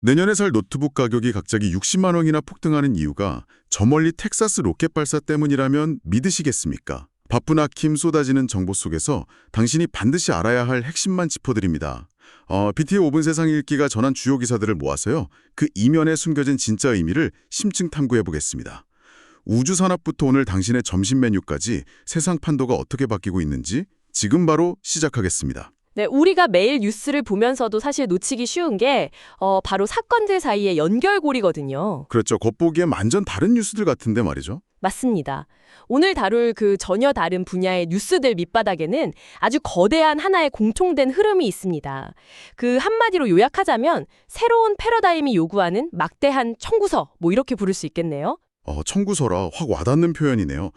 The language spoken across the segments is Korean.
내년에 살 노트북 가격이 갑자기 60만 원이나 폭등하는 이유가 저 멀리 텍사스 로켓 발사 때문이라면 믿으시겠습니까? 바쁜 아킴 쏟아지는 정보 속에서 당신이 반드시 알아야 할 핵심만 짚어드립니다. BT의 5분 세상 읽기가 전한 주요 기사들을 모아서요. 그 이면에 숨겨진 진짜 의미를 심층 탐구해보겠습니다. 우주 산업부터 오늘 당신의 점심 메뉴까지 세상 판도가 어떻게 바뀌고 있는지 지금 바로 시작하겠습니다. 네, 우리가 매일 뉴스를 보면서도 사실 놓치기 쉬운 게 바로 사건들 사이의 연결고리거든요. 그렇죠. 겉보기엔 완전 다른 뉴스들 같은데 말이죠. 맞습니다. 오늘 다룰 그 전혀 다른 분야의 뉴스들 밑바닥에는 아주 거대한 하나의 공통된 흐름이 있습니다. 그 한마디로 요약하자면 새로운 패러다임이 요구하는 막대한 청구서, 뭐 이렇게 부를 수 있겠네요. 청구서라 확 와닿는 표현이네요.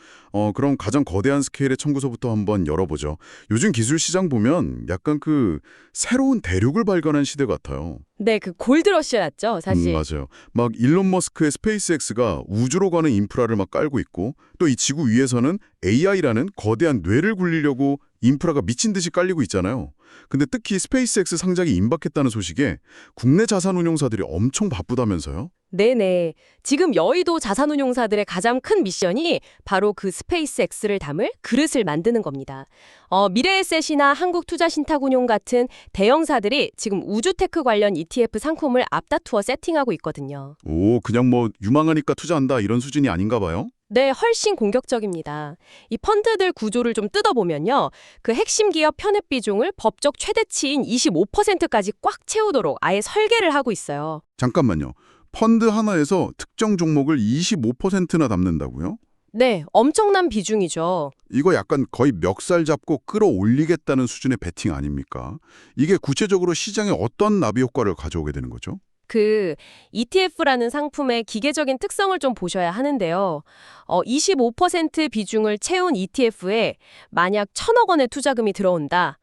그럼 가장 거대한 스케일의 청구서부터 한번 열어보죠. 요즘 기술 시장 보면 약간 새로운 대륙을 발견한 시대 같아요. 네, 그 골드러시였죠, 사실. 맞아요. 막 일론 머스크의 스페이스X가 우주로 가는 인프라를 막 깔고 있고 또 이 지구 위에서는 AI라는 거대한 뇌를 굴리려고 인프라가 미친 듯이 깔리고 있잖아요. 근데 특히 스페이스X 상장이 임박했다는 소식에 국내 자산운용사들이 엄청 바쁘다면서요? 네네. 지금 여의도 자산운용사들의 가장 큰 미션이 바로 그 스페이스X를 담을 그릇을 만드는 겁니다. 미래에셋이나 한국투자신탁운용 같은 대형사들이 지금 우주테크 관련 ETF 상품을 앞다투어 세팅하고 있거든요. 오, 그냥 뭐 유망하니까 투자한다 이런 수준이 아닌가 봐요? 네, 훨씬 공격적입니다. 이 펀드들 구조를 좀 뜯어보면요. 그 핵심 기업 편입 비중을 법적 최대치인 25%까지 꽉 채우도록 아예 설계를 하고 있어요. 잠깐만요. 펀드 하나에서 특정 종목을 25%나 담는다고요? 네, 엄청난 비중이죠. 이거 약간 거의 멱살 잡고 끌어올리겠다는 수준의 베팅 아닙니까? 이게 구체적으로 시장에 어떤 나비 효과를 가져오게 되는 거죠? 그 ETF라는 상품의 기계적인 특성을 좀 보셔야 하는데요. 25% 비중을 채운 ETF에 만약 1,000억 원의 투자금이 들어온다.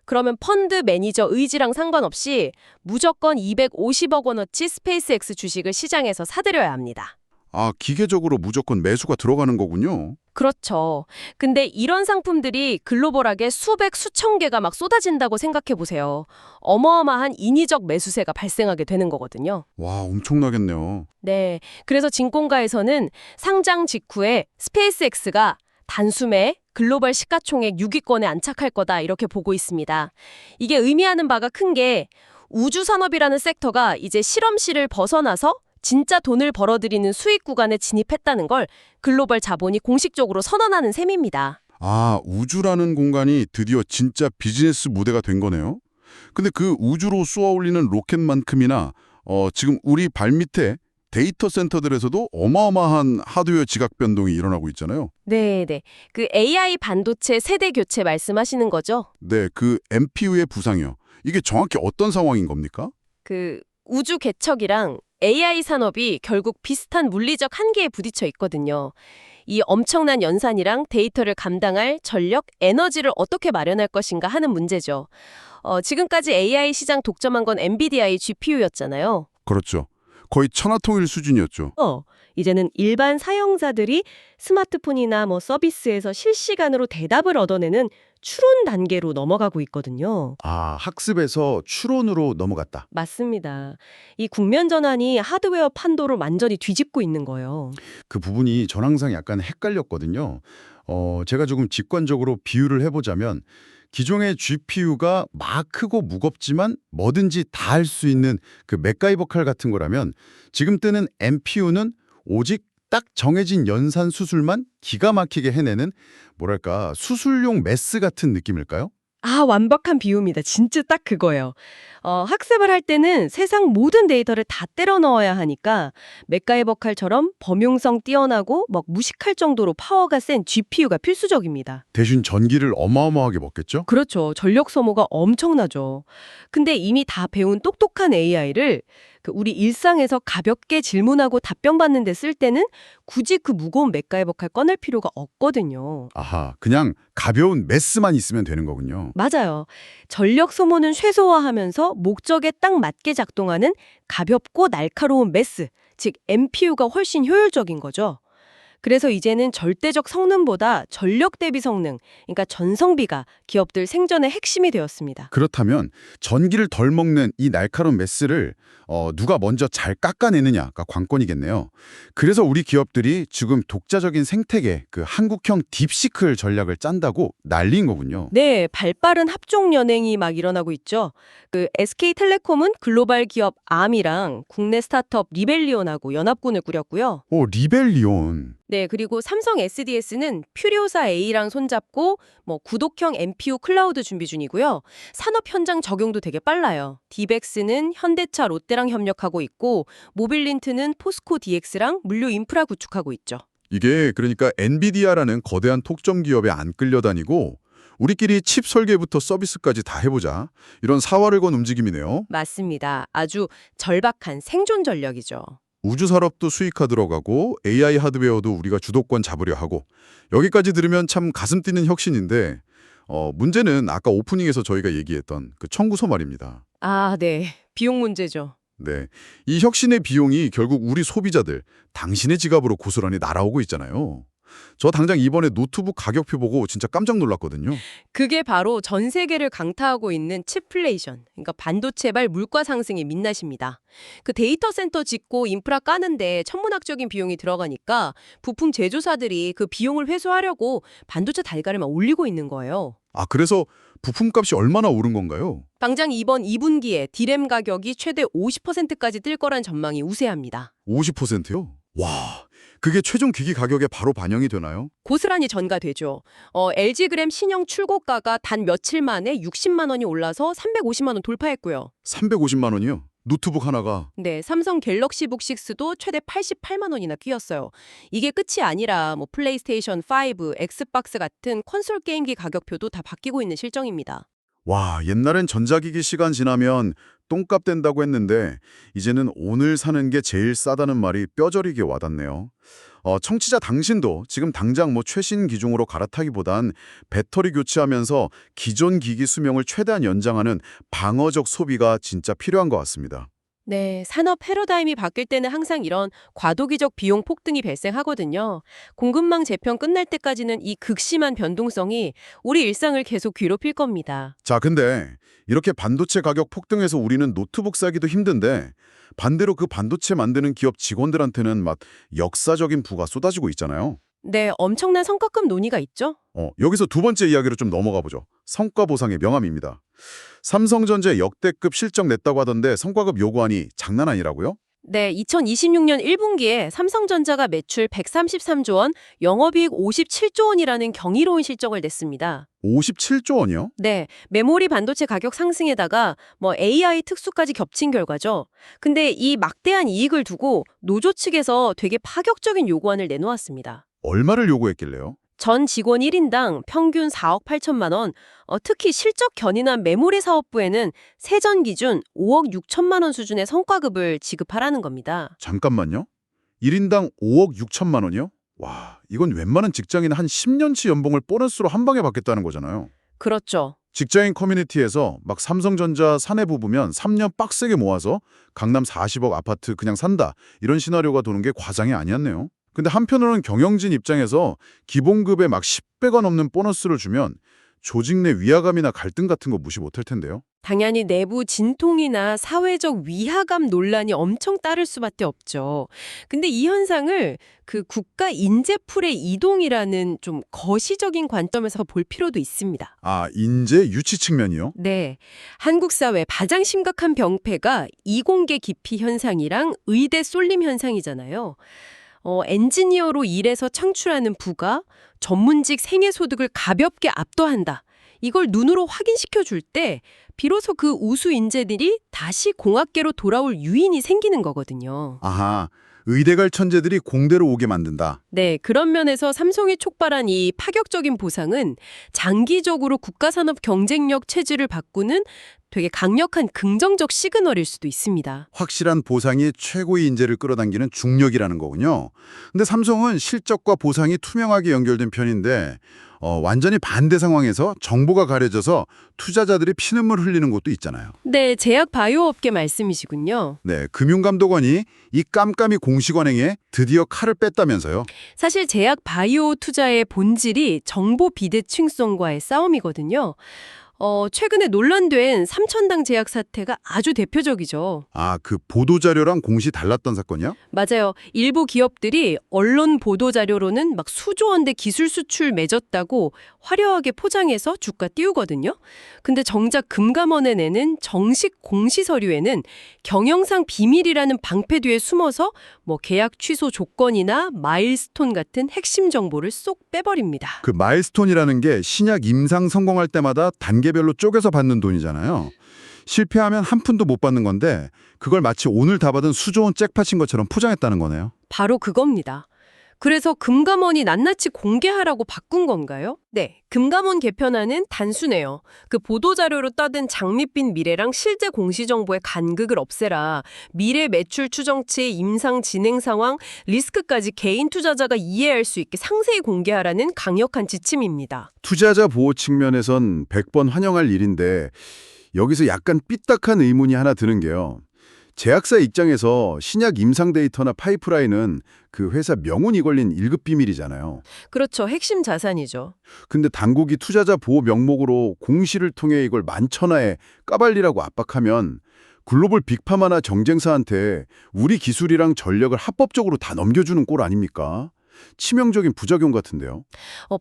그러면 펀드 매니저 의지랑 상관없이 무조건 250억 원어치 스페이스X 주식을 시장에서 사들여야 합니다. 아, 기계적으로 무조건 매수가 들어가는 거군요. 그렇죠. 근데 이런 상품들이 글로벌하게 수백, 수천 개가 막 쏟아진다고 생각해 보세요. 어마어마한 인위적 매수세가 발생하게 되는 거거든요. 와, 엄청나겠네요. 네. 그래서 증권가에서는 상장 직후에 스페이스X가 단숨에 글로벌 시가총액 6위권에 안착할 거다 이렇게 보고 있습니다. 이게 의미하는 바가 큰 게 우주산업이라는 섹터가 이제 실험실을 벗어나서 진짜 돈을 벌어들이는 수익 구간에 진입했다는 걸 글로벌 자본이 공식적으로 선언하는 셈입니다. 아, 우주라는 공간이 드디어 진짜 비즈니스 무대가 된 거네요. 근데 그 우주로 쏘아 올리는 로켓만큼이나 지금 우리 발밑에 데이터 센터들에서도 어마어마한 하드웨어 지각 변동이 일어나고 있잖아요. 네네. 그 AI 반도체 세대 교체 말씀하시는 거죠? 네, 그 MPU의 부상이요. 이게 정확히 어떤 상황인 겁니까? 그 우주 개척이랑 AI 산업이 결국 비슷한 물리적 한계에 부딪혀 있거든요. 이 엄청난 연산이랑 데이터를 감당할 전력, 에너지를 어떻게 마련할 것인가 하는 문제죠. 지금까지 AI 시장 독점한 건 엔비디아의 GPU였잖아요. 그렇죠. 거의 천하통일 수준이었죠. 이제는 일반 사용자들이 스마트폰이나 서비스에서 실시간으로 대답을 얻어내는 추론 단계로 넘어가고 있거든요. 아, 학습에서 추론으로 넘어갔다. 맞습니다. 이 국면 전환이 하드웨어 판도를 완전히 뒤집고 있는 거예요. 그 부분이 전 항상 약간 헷갈렸거든요. 제가 조금 직관적으로 비유를 해보자면 기존의 GPU가 막 크고 무겁지만 뭐든지 다 할 수 있는 그 맥가이버 칼 같은 거라면 지금 뜨는 MPU는 오직 딱 정해진 연산 수술만 기가 막히게 해내는 뭐랄까 수술용 메스 같은 느낌일까요? 아, 완벽한 비유입니다. 진짜 딱 그거예요. 학습을 할 때는 세상 모든 데이터를 다 때려 넣어야 하니까 맥가이버 칼처럼 범용성 뛰어나고 무식할 정도로 파워가 센 GPU가 필수적입니다. 대신 전기를 어마어마하게 먹겠죠? 그렇죠. 전력 소모가 엄청나죠. 근데 이미 다 배운 똑똑한 AI를 우리 일상에서 가볍게 질문하고 답변받는 데 쓸 때는 굳이 그 무거운 맥가이버 칼 꺼낼 필요가 없거든요. 아하, 그냥 가벼운 메스만 있으면 되는 거군요. 맞아요. 전력 소모는 최소화하면서 목적에 딱 맞게 작동하는 가볍고 날카로운 메스, 즉 MPU가 훨씬 효율적인 거죠. 그래서 이제는 절대적 성능보다 전력 대비 성능, 그러니까 전성비가 기업들 생존의 핵심이 되었습니다. 그렇다면 전기를 덜 먹는 이 날카로운 메스를 누가 먼저 잘 깎아내느냐가 관건이겠네요. 그래서 우리 기업들이 지금 독자적인 생태계, 그 한국형 딥시클 전략을 짠다고 난리인 거군요. 네, 발빠른 합종 연행이 막 일어나고 있죠. 그 SK텔레콤은 글로벌 기업 암이랑 국내 스타트업 리벨리온하고 연합군을 꾸렸고요. 오, 리벨리온. 네, 그리고 삼성 SDS는 퓨리오사 A랑 손잡고 뭐 구독형 NPU 클라우드 준비 중이고요. 산업 현장 적용도 되게 빨라요. 디벡스는 현대차, 롯데랑 협력하고 있고 모빌린트는 포스코 DX랑 물류 인프라 구축하고 있죠. 이게 그러니까 엔비디아라는 거대한 톡점 기업에 안 끌려다니고 우리끼리 칩 설계부터 서비스까지 다 해보자. 이런 사활을 건 움직임이네요. 맞습니다. 아주 절박한 생존 전략이죠. 우주 산업도 수익화 들어가고 AI 하드웨어도 우리가 주도권 잡으려 하고 여기까지 들으면 참 가슴 뛰는 혁신인데 문제는 아까 오프닝에서 저희가 얘기했던 그 청구서 말입니다. 아, 네. 비용 문제죠. 네, 이 혁신의 비용이 결국 우리 소비자들, 당신의 지갑으로 고스란히 날아오고 있잖아요. 저 당장 이번에 노트북 가격표 보고 진짜 깜짝 놀랐거든요. 그게 바로 전 세계를 강타하고 있는 칩플레이션, 그러니까 반도체발 물가 상승의 민낯입니다. 그 데이터 센터 짓고 인프라 까는데 천문학적인 비용이 들어가니까 부품 제조사들이 그 비용을 회수하려고 반도체 달가를 올리고 있는 거예요. 아, 그래서 부품값이 얼마나 오른 건가요? 당장 이번 2분기에 디램 가격이 최대 50%까지 뛸 거란 전망이 우세합니다. 50%요? 와, 그게 최종 기기 가격에 바로 반영이 되나요? 고스란히 전가되죠. LG그램 신형 출고가가 단 며칠 만에 60만 원이 올라서 350만 원 돌파했고요. 350만 원이요? 노트북 하나가. 네, 삼성 갤럭시 북6도 최대 88만 원이나 뛰었어요. 이게 끝이 아니라 뭐 플레이스테이션 5, 엑스박스 같은 콘솔 게임기 가격표도 다 바뀌고 있는 실정입니다. 와, 옛날엔 전자기기 시간 지나면 똥값 된다고 했는데 이제는 오늘 사는 게 제일 싸다는 말이 뼈저리게 와닿네요. 청취자 당신도 지금 당장 뭐 최신 기종으로 갈아타기보단 배터리 교체하면서 기존 기기 수명을 최대한 연장하는 방어적 소비가 진짜 필요한 것 같습니다. 네, 산업 패러다임이 바뀔 때는 항상 이런 과도기적 비용 폭등이 발생하거든요. 공급망 재편 끝날 때까지는 이 극심한 변동성이 우리 일상을 계속 괴롭힐 겁니다. 자, 근데 이렇게 반도체 가격 폭등해서 우리는 노트북 사기도 힘든데 반대로 그 반도체 만드는 기업 직원들한테는 막 역사적인 부가 쏟아지고 있잖아요. 네, 엄청난 성과급 논의가 있죠? 여기서 두 번째 이야기로 좀 넘어가 보죠. 성과 보상의 명암입니다. 삼성전자 역대급 실적 냈다고 하던데 성과급 요구안이 장난 아니라고요? 네, 2026년 1분기에 삼성전자가 매출 133조 원, 영업이익 57조 원이라는 경이로운 실적을 냈습니다. 57조 원이요? 네, 메모리 반도체 가격 상승에다가 뭐 AI 특수까지 겹친 결과죠. 근데 이 막대한 이익을 두고 노조 측에서 되게 파격적인 요구안을 내놓았습니다. 얼마를 요구했길래요? 전 직원 1인당 평균 4억 8천만 원, 특히 실적 견인한 메모리 사업부에는 세전 기준 5억 6천만 원 수준의 성과급을 지급하라는 겁니다. 잠깐만요. 1인당 5억 6천만 원이요? 와, 이건 웬만한 직장인 한 10년치 연봉을 보너스로 한 방에 받겠다는 거잖아요. 그렇죠. 직장인 커뮤니티에서 막 삼성전자 사내 부부면 3년 빡세게 모아서 강남 40억 아파트 그냥 산다. 이런 시나리오가 도는 게 과장이 아니었네요. 근데 한편으로는 경영진 입장에서 기본급에 막 10배가 넘는 보너스를 주면 조직 내 위화감이나 갈등 같은 거 무시 못할 텐데요. 당연히 내부 진통이나 사회적 위화감 논란이 엄청 따를 수밖에 없죠. 근데 이 현상을 그 국가 인재풀의 이동이라는 좀 거시적인 관점에서 볼 필요도 있습니다. 아, 인재 유치 측면이요? 네. 한국 사회 가장 심각한 병폐가 이공계 기피 현상이랑 의대 쏠림 현상이잖아요. 엔지니어로 일해서 창출하는 부가 전문직 생애소득을 가볍게 압도한다. 이걸 눈으로 확인시켜 줄 때 비로소 그 우수 인재들이 다시 공학계로 돌아올 유인이 생기는 거거든요. 아하, 의대 갈 천재들이 공대로 오게 만든다. 네, 그런 면에서 삼성이 촉발한 이 파격적인 보상은 장기적으로 국가산업 경쟁력 체질을 바꾸는 되게 강력한 긍정적 시그널일 수도 있습니다. 확실한 보상이 최고의 인재를 끌어당기는 중력이라는 거군요. 근데 삼성은 실적과 보상이 투명하게 연결된 편인데 완전히 반대 상황에서 정보가 가려져서 투자자들이 피눈물 흘리는 곳도 있잖아요. 네, 제약 바이오업계 말씀이시군요. 네, 금융감독원이 이 깜깜이 공시관행에 드디어 칼을 뺐다면서요. 사실 제약 바이오 투자의 본질이 정보 비대칭성과의 싸움이거든요. 최근에 논란된 삼천당 제약 사태가 아주 대표적이죠. 아, 그 보도자료랑 공시 달랐던 사건이요? 맞아요. 일부 기업들이 언론 보도자료로는 막 수조 원대 기술 수출 맺었다고 화려하게 포장해서 주가 띄우거든요. 근데 정작 금감원에 내는 정식 공시 서류에는 경영상 비밀이라는 방패 뒤에 숨어서 뭐 계약 취소 조건이나 마일스톤 같은 핵심 정보를 쏙 빼버립니다. 그 마일스톤이라는 게 신약 임상 성공할 때마다 단계별로 쪼개서 받는 돈이잖아요. 실패하면 한 푼도 못 받는 건데 그걸 마치 오늘 다 받은 수조 원 잭팟인 것처럼 포장했다는 거네요. 바로 그겁니다. 그래서 금감원이 낱낱이 공개하라고 바꾼 건가요? 네, 금감원 개편안은 단순해요. 그 보도자료로 떠든 장밋빛 미래랑 실제 공시정보의 간극을 없애라. 미래 매출 추정치, 임상 진행 상황, 리스크까지 개인 투자자가 이해할 수 있게 상세히 공개하라는 강력한 지침입니다. 투자자 보호 측면에선 100번 환영할 일인데 여기서 약간 삐딱한 의문이 하나 드는 게요. 제약사 입장에서 신약 임상 데이터나 파이프라인은 그 회사 명운이 걸린 1급 비밀이잖아요. 그렇죠. 핵심 자산이죠. 근데 당국이 투자자 보호 명목으로 공시를 통해 이걸 만천하에 까발리라고 압박하면 글로벌 빅파마나 경쟁사한테 우리 기술이랑 전력을 합법적으로 다 넘겨주는 꼴 아닙니까? 치명적인 부작용 같은데요.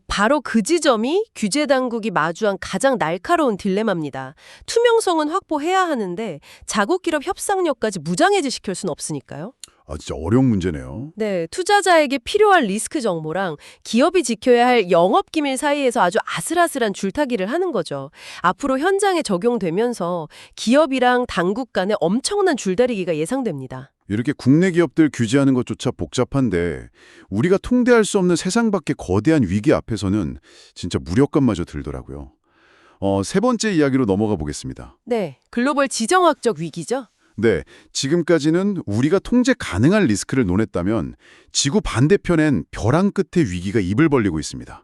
바로 그 지점이 규제 당국이 마주한 가장 날카로운 딜레마입니다. 투명성은 확보해야 하는데 자국 기업 협상력까지 무장해제시킬 수는 없으니까요. 아, 진짜 어려운 문제네요. 네, 투자자에게 필요한 리스크 정보랑 기업이 지켜야 할 영업 기밀 사이에서 아주 아슬아슬한 줄타기를 하는 거죠. 앞으로 현장에 적용되면서 기업이랑 당국 간에 엄청난 줄다리기가 예상됩니다. 이렇게 국내 기업들 규제하는 것조차 복잡한데 우리가 통대할 수 없는 세상 밖의 거대한 위기 앞에서는 진짜 무력감마저 들더라고요. 세 번째 이야기로 넘어가 보겠습니다. 네, 글로벌 지정학적 위기죠. 네, 지금까지는 우리가 통제 가능한 리스크를 논했다면 지구 반대편엔 벼랑 끝의 위기가 입을 벌리고 있습니다.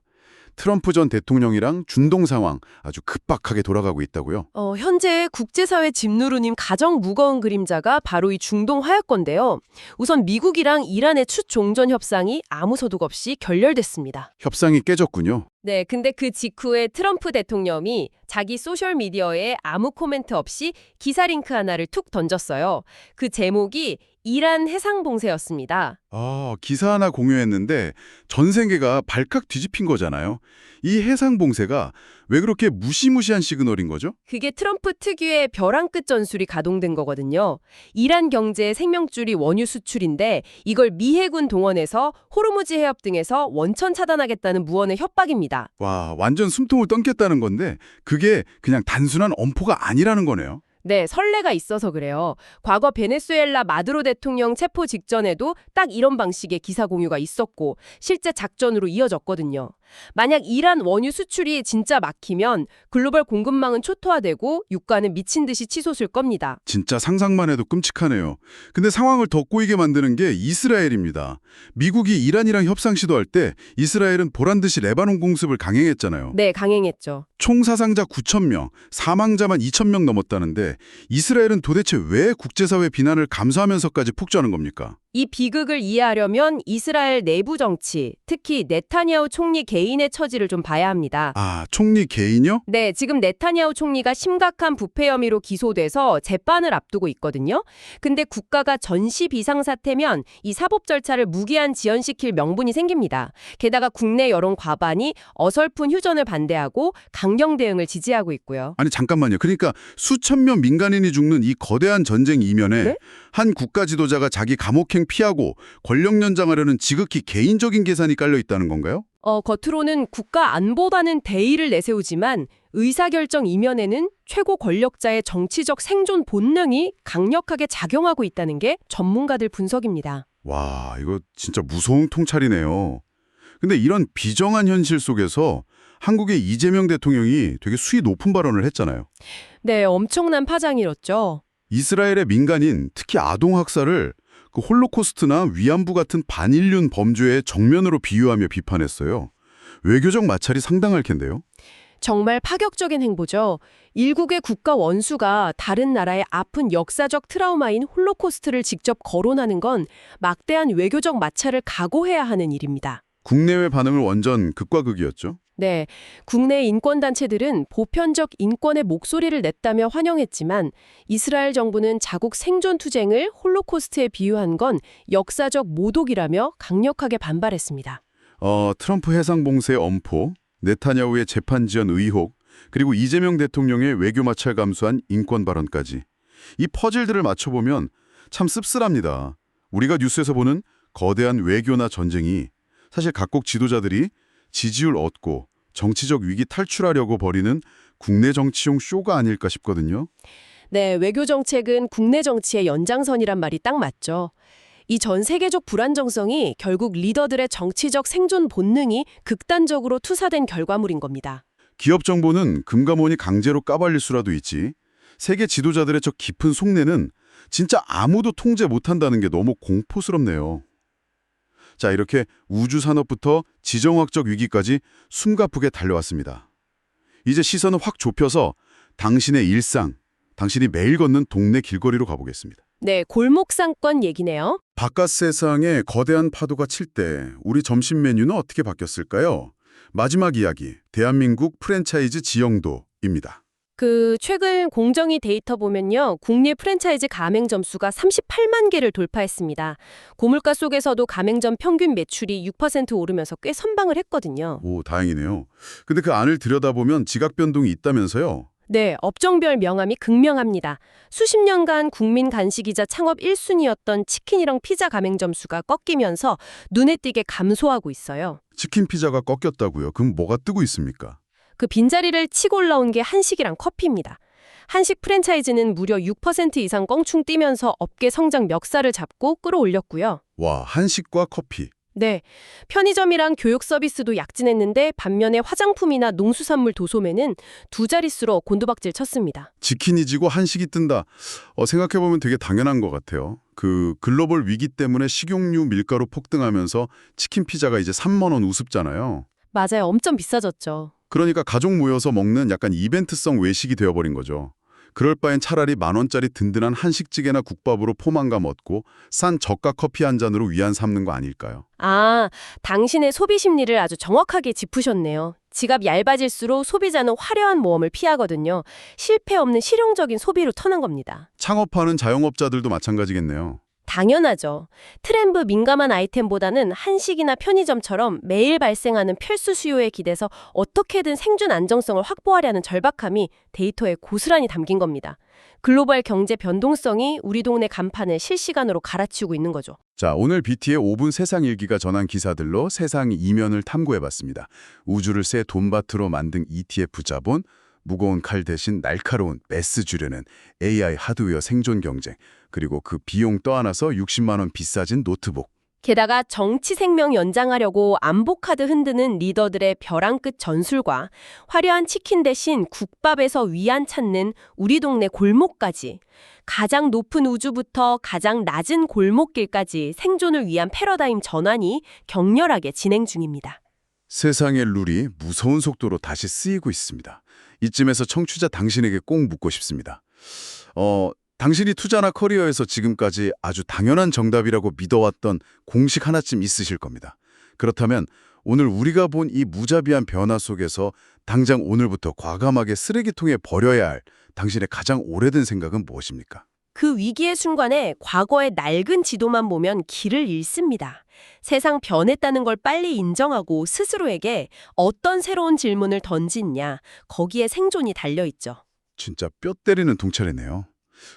트럼프 전 대통령이랑 중동 상황 아주 급박하게 돌아가고 있다고요. 현재 국제사회 짓누르님 가장 무거운 그림자가 바로 이 중동 화약건데요. 우선 미국이랑 이란의 추종전 협상이 아무 소득 없이 결렬됐습니다. 협상이 깨졌군요. 네, 근데 그 직후에 트럼프 대통령이 자기 소셜미디어에 아무 코멘트 없이 기사 링크 하나를 툭 던졌어요. 그 제목이 이란 해상봉쇄였습니다. 아, 기사 하나 공유했는데 전 세계가 발칵 뒤집힌 거잖아요. 이 해상봉쇄가 왜 그렇게 무시무시한 시그널인 거죠? 그게 트럼프 특유의 벼랑 끝 전술이 가동된 거거든요. 이란 경제의 생명줄이 원유 수출인데 이걸 미 해군 동원해서 호르무즈 해협 등에서 원천 차단하겠다는 무언의 협박입니다. 와, 완전 숨통을 던겠다는 건데 그게 그냥 단순한 엄포가 아니라는 거네요. 네, 선례가 있어서 그래요. 과거 베네수엘라 마두로 대통령 체포 직전에도 딱 이런 방식의 기사 공유가 있었고 실제 작전으로 이어졌거든요. 만약 이란 원유 수출이 진짜 막히면 글로벌 공급망은 초토화되고 유가는 미친 듯이 치솟을 겁니다. 진짜 상상만 해도 끔찍하네요. 근데 상황을 더 꼬이게 만드는 게 이스라엘입니다. 미국이 이란이랑 협상 시도할 때 이스라엘은 보란듯이 레바논 공습을 강행했잖아요. 네, 강행했죠. 총 사상자 9,000명, 사망자만 2,000명 넘었다는데 이스라엘은 도대체 왜 국제사회 비난을 감수하면서까지 폭주하는 겁니까? 이 비극을 이해하려면 이스라엘 내부 정치, 특히 네타냐후 총리 개인의 처지를 좀 봐야 합니다. 아, 총리 개인요? 네, 지금 네타냐후 총리가 심각한 부패 혐의로 기소돼서 재판을 앞두고 있거든요. 근데 국가가 전시 비상사태면 이 사법 절차를 무기한 지연시킬 명분이 생깁니다. 게다가 국내 여론 과반이 어설픈 휴전을 반대하고 강경 대응을 지지하고 있고요. 아니 잠깐만요. 그러니까 수천 명 민간인이 죽는 이 거대한 전쟁 이면에 네? 한 국가 지도자가 자기 감옥행 피하고 권력 연장하려는 지극히 개인적인 계산이 깔려 있다는 건가요? 겉으로는 국가 안보다는 대의를 내세우지만 의사결정 이면에는 최고 권력자의 정치적 생존 본능이 강력하게 작용하고 있다는 게 전문가들 분석입니다. 와, 이거 진짜 무서운 통찰이네요. 근데 이런 비정한 현실 속에서 한국의 이재명 대통령이 되게 수위 높은 발언을 했잖아요. 네, 엄청난 파장이 일었죠. 이스라엘의 민간인, 특히 아동 학살을 그 홀로코스트나 위안부 같은 반인륜 범죄의 정면으로 비유하며 비판했어요. 외교적 마찰이 상당할 텐데요. 정말 파격적인 행보죠. 일국의 국가 원수가 다른 나라의 아픈 역사적 트라우마인 홀로코스트를 직접 거론하는 건 막대한 외교적 마찰을 각오해야 하는 일입니다. 국내외 반응을 완전 극과 극이었죠. 네, 국내 인권단체들은 보편적 인권의 목소리를 냈다며 환영했지만 이스라엘 정부는 자국 생존 투쟁을 홀로코스트에 비유한 건 역사적 모독이라며 강력하게 반발했습니다. 트럼프 해상봉쇄 엄포, 네타냐후의 재판 지연 의혹, 그리고 이재명 대통령의 외교 마찰 감수한 인권 발언까지. 이 퍼즐들을 맞춰보면 참 씁쓸합니다. 우리가 뉴스에서 보는 거대한 외교나 전쟁이 사실 각국 지도자들이 지지율 얻고 정치적 위기 탈출하려고 벌이는 국내 정치용 쇼가 아닐까 싶거든요. 네, 외교 정책은 국내 정치의 연장선이란 말이 딱 맞죠. 이 전 세계적 불안정성이 결국 리더들의 정치적 생존 본능이 극단적으로 투사된 결과물인 겁니다. 기업 정보는 금감원이 강제로 까발릴 수라도 있지. 세계 지도자들의 저 깊은 속내는 진짜 아무도 통제 못한다는 게 너무 공포스럽네요. 자, 이렇게 우주산업부터 지정학적 위기까지 숨가쁘게 달려왔습니다. 이제 시선을 확 좁혀서 당신의 일상, 당신이 매일 걷는 동네 길거리로 가보겠습니다. 네, 골목상권 얘기네요. 바깥 세상에 거대한 파도가 칠 때 우리 점심 메뉴는 어떻게 바뀌었을까요? 마지막 이야기, 대한민국 프랜차이즈 지형도입니다. 최근 공정위 데이터 보면요. 국내 프랜차이즈 가맹 점수가 38만 개를 돌파했습니다. 고물가 속에서도 가맹점 평균 매출이 6% 오르면서 꽤 선방을 했거든요. 오, 다행이네요. 근데 그 안을 들여다보면 지각 변동이 있다면서요? 네, 업종별 명암이 극명합니다. 수십 년간 국민 간식이자 창업 1순위였던 치킨이랑 피자 가맹 점수가 꺾이면서 눈에 띄게 감소하고 있어요. 치킨 피자가 꺾였다고요? 그럼 뭐가 뜨고 있습니까? 그 빈자리를 치고 올라온 게 한식이랑 커피입니다. 한식 프랜차이즈는 무려 6% 이상 껑충 뛰면서 업계 성장 멱살을 잡고 끌어올렸고요. 와, 한식과 커피. 네, 편의점이랑 교육 서비스도 약진했는데 반면에 화장품이나 농수산물 도소매는 두 자릿수로 곤두박질 쳤습니다. 치킨이 지고 한식이 뜬다. 생각해보면 되게 당연한 것 같아요. 그 글로벌 위기 때문에 식용유 밀가루 폭등하면서 치킨 피자가 이제 3만 원 우습잖아요. 맞아요, 엄청 비싸졌죠. 그러니까 가족 모여서 먹는 약간 이벤트성 외식이 되어버린 거죠. 그럴 바엔 차라리 10,000원짜리 든든한 한식찌개나 국밥으로 포만감 얻고 싼 저가 커피 한 잔으로 위안 삼는 거 아닐까요? 아, 당신의 소비 심리를 아주 정확하게 짚으셨네요. 지갑 얇아질수록 소비자는 화려한 모험을 피하거든요. 실패 없는 실용적인 소비로 터는 겁니다. 창업하는 자영업자들도 마찬가지겠네요. 당연하죠. 트렌드 민감한 아이템보다는 한식이나 편의점처럼 매일 발생하는 필수 수요에 기대서 어떻게든 생존 안정성을 확보하려는 절박함이 데이터에 고스란히 담긴 겁니다. 글로벌 경제 변동성이 우리 동네 간판을 실시간으로 갈아치우고 있는 거죠. 자, 오늘 BT의 5분 세상 일기가 전한 기사들로 세상 이면을 탐구해봤습니다. 우주를 새 돈밭으로 만든 ETF 자본, 무거운 칼 대신 날카로운 메스 주려는 AI 하드웨어 생존 경쟁, 그리고 그 비용 떠안아서 60만 원 비싸진 노트북. 게다가 정치 생명 연장하려고 안보카드 흔드는 리더들의 벼랑 끝 전술과 화려한 치킨 대신 국밥에서 위안 찾는 우리 동네 골목까지, 가장 높은 우주부터 가장 낮은 골목길까지 생존을 위한 패러다임 전환이 격렬하게 진행 중입니다. 세상의 룰이 무서운 속도로 다시 쓰이고 있습니다. 이쯤에서 청취자 당신에게 꼭 묻고 싶습니다. 당신이 투자나 커리어에서 지금까지 아주 당연한 정답이라고 믿어왔던 공식 하나쯤 있으실 겁니다. 그렇다면 오늘 우리가 본 이 무자비한 변화 속에서 당장 오늘부터 과감하게 쓰레기통에 버려야 할 당신의 가장 오래된 생각은 무엇입니까? 그 위기의 순간에 과거의 낡은 지도만 보면 길을 잃습니다. 세상 변했다는 걸 빨리 인정하고 스스로에게 어떤 새로운 질문을 던지냐, 거기에 생존이 달려있죠. 진짜 뼈 때리는 통찰이네요.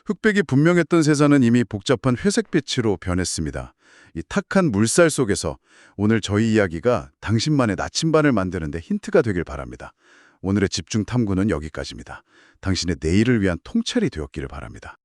흑백이 분명했던 세상은 이미 복잡한 회색빛으로 변했습니다. 이 탁한 물살 속에서 오늘 저희 이야기가 당신만의 나침반을 만드는 데 힌트가 되길 바랍니다. 오늘의 집중 탐구는 여기까지입니다. 당신의 내일을 위한 통찰이 되었기를 바랍니다.